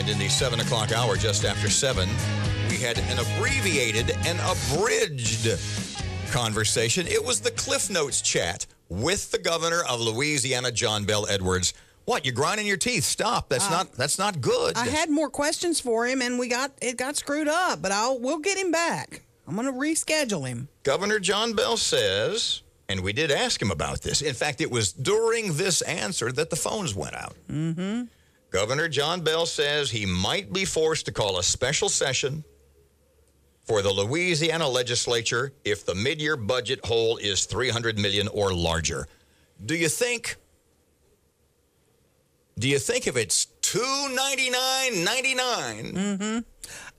And in the 7 o'clock hour, just after 7, we had an abbreviated and abridged conversation. It was the Cliff Notes chat with the governor of Louisiana, John Bel Edwards. What, you're grinding your teeth? Stop. That's not good. I had more questions for him, and it got screwed up, but we'll get him back. I'm going to reschedule him. Governor John Bel says, and we did ask him about this. In fact, it was during this answer that the phones went out. Mm-hmm. Governor John Bel says he might be forced to call a special session for the Louisiana legislature if the mid-year budget hole is $300 million or larger. Do you think if it's $299.99? Mm-hmm.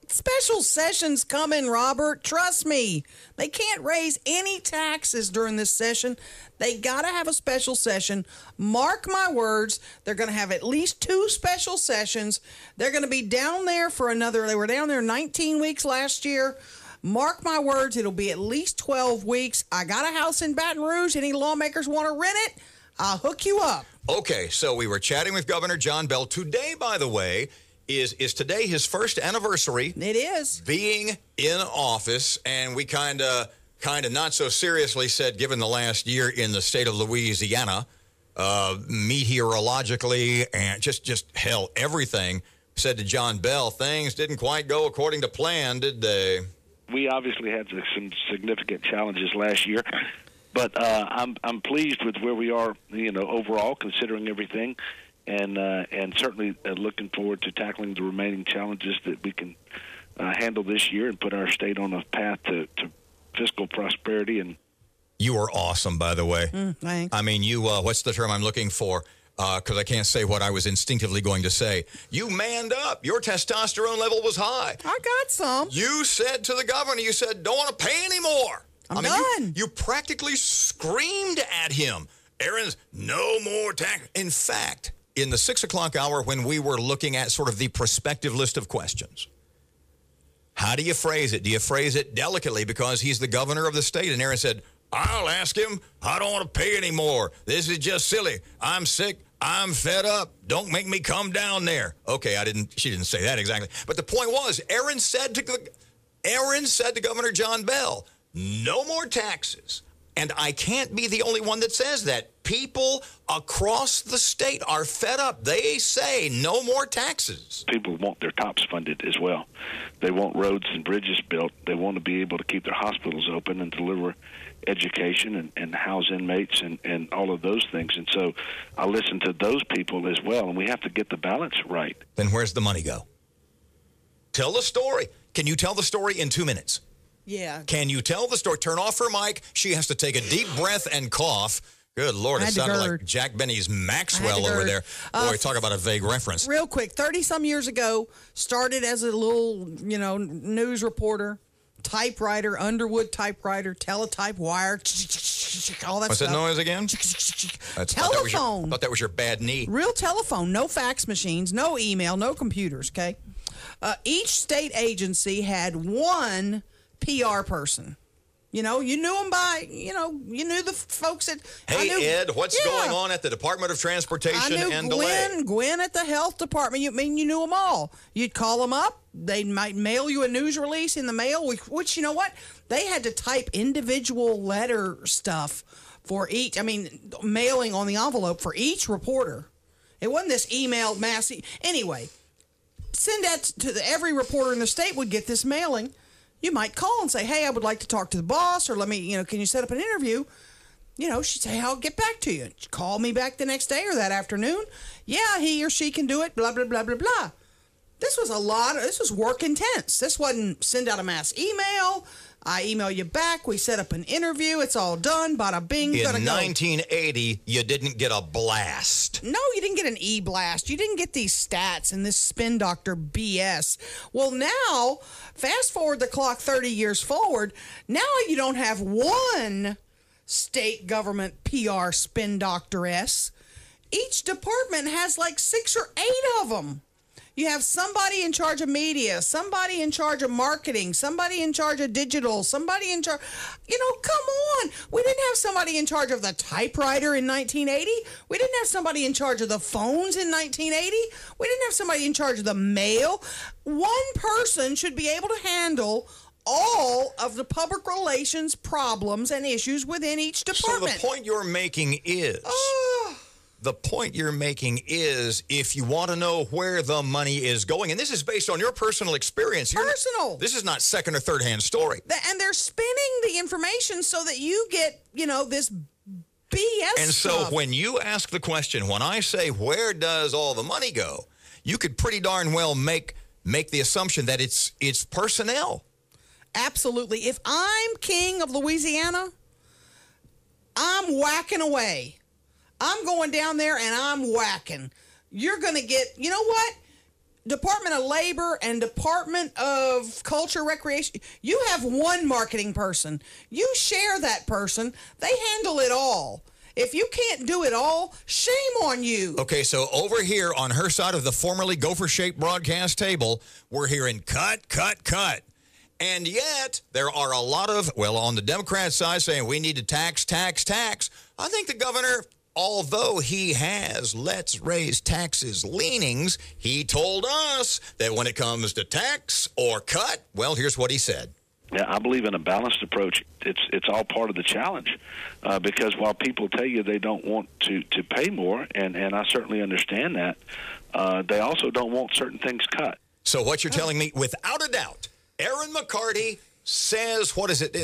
Special sessions coming, Robert. Trust me. They can't raise any taxes during this session. They got to have a special session. Mark my words. They're going to have at least 2 special sessions. They're going to be down there for they were down there 19 weeks last year. Mark my words. It'll be at least 12 weeks. I got a house in Baton Rouge. Any lawmakers want to rent it? I'll hook you up. Okay, so we were chatting with Governor John Bel. Today, by the way, is today his first anniversary. It is. Being in office, and we kind of not so seriously said, given the last year in the state of Louisiana, meteorologically and just hell, everything, said to John Bel, things didn't quite go according to plan, did they? We obviously had some significant challenges last year, but I'm pleased with where we are, overall, considering everything. And certainly looking forward to tackling the remaining challenges that we can handle this year and put our state on a path to fiscal prosperity. And you are awesome, by the way. Thanks. I mean, you. What's the term I'm looking for? Because I can't say what I was instinctively going to say. You manned up. Your testosterone level was high. I got some. You said to the governor, you said, don't want to pay anymore. I'm done. You practically screamed at him. Erin's no more tax. In fact, in the 6 o'clock hour when we were looking at sort of the prospective list of questions, how do you phrase it? Do you phrase it delicately because he's the governor of the state? And Erin said, I'll ask him. I don't want to pay anymore. This is just silly. I'm sick. I'm fed up. Don't make me come down there. Okay, she didn't say that exactly. But the point was, Erin said to Governor John Bel, no more taxes. And I can't be the only one that says that. People across the state are fed up. They say no more taxes. People want their TOPS funded as well. They want roads and bridges built. They want to be able to keep their hospitals open and deliver education and house inmates and all of those things. And so I listen to those people as well, and we have to get the balance right. Then where's the money go? Tell the story. Can you tell the story in 2 minutes? Yeah. Can you tell the story? Turn off her mic. She has to take a deep breath and cough. Good Lord, it sounded like Jack Benny's Maxwell over there. Boy, talk about a vague reference. Real quick, 30-some years ago, started as a little, news reporter, typewriter, Underwood typewriter, teletype wire, all that What's stuff. that noise again? Telephone. I thought that was your bad knee. Real telephone, no fax machines, no email, no computers, okay? Each state agency had one PR person. You knew them by, you knew the folks at... Hey, Ed, what's going on at the Department of Transportation and Delay? Gwen at the health department. You knew them all. You'd call them up. They might mail you a news release in the mail, which, you know what? They had to type individual letter stuff for each, mailing on the envelope for each reporter. It wasn't this email mass... Anyway, send that to every reporter in the state would get this mailing. You might call and say, hey, I would like to talk to the boss, or can you set up an interview? She'd say, I'll get back to you. She'd call me back the next day or that afternoon. Yeah, he or she can do it, blah, blah, blah, blah, blah. This was work intense. This wasn't send out a mass email. I email you back. We set up an interview. It's all done. Bada bing. In 1980, you didn't get a blast. No, you didn't get an e-blast. You didn't get these stats and this spin doctor BS. Well, now, fast forward the clock 30 years forward, now you don't have one state government PR spin doctoress. Each department has like 6 or 8 of them. You have somebody in charge of media, somebody in charge of marketing, somebody in charge of digital, somebody in charge. Come on. We didn't have somebody in charge of the typewriter in 1980. We didn't have somebody in charge of the phones in 1980. We didn't have somebody in charge of the mail. One person should be able to handle all of the public relations problems and issues within each department. So the point you're making is... The point you're making is, if you want to know where the money is going, and this is based on your personal experience. This is not second or third hand story. And they're spinning the information so that you get, this BS And stuff. so when you ask the question, when I say, where does all the money go? You could pretty darn well make the assumption that it's personnel. Absolutely. If I'm king of Louisiana, I'm whacking away. I'm going down there and I'm whacking. You're going to get, you know what? Department of Labor and Department of Culture, Recreation, you have one marketing person. You share that person. They handle it all. If you can't do it all, shame on you. Okay, so over here on her side of the formerly gopher-shaped broadcast table, we're hearing cut, cut, cut. And yet, there are a lot of, on the Democrat side saying we need to tax, tax, tax. I think the governor... Although he has let's raise taxes leanings, he told us that when it comes to tax or cut, here's what he said. Yeah, I believe in a balanced approach. It's all part of the challenge because while people tell you they don't want to pay more, and I certainly understand that, they also don't want certain things cut. So what you're telling me, without a doubt, Erin McCarty says, what is it,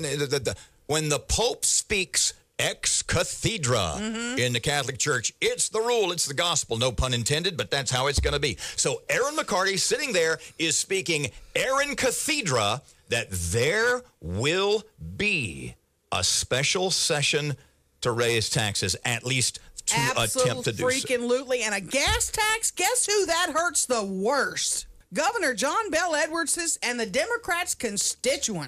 when the Pope speaks ex cathedra in the Catholic Church, it's the rule, it's the gospel, no pun intended, but that's how it's going to be. So Erin McCarty sitting there is speaking Erin cathedra that there will be a special session to raise taxes, at least to attempt to do so. Absolutely. And a gas tax, guess who that hurts the worst? Governor John Bel Edwards and the Democrats' constituents.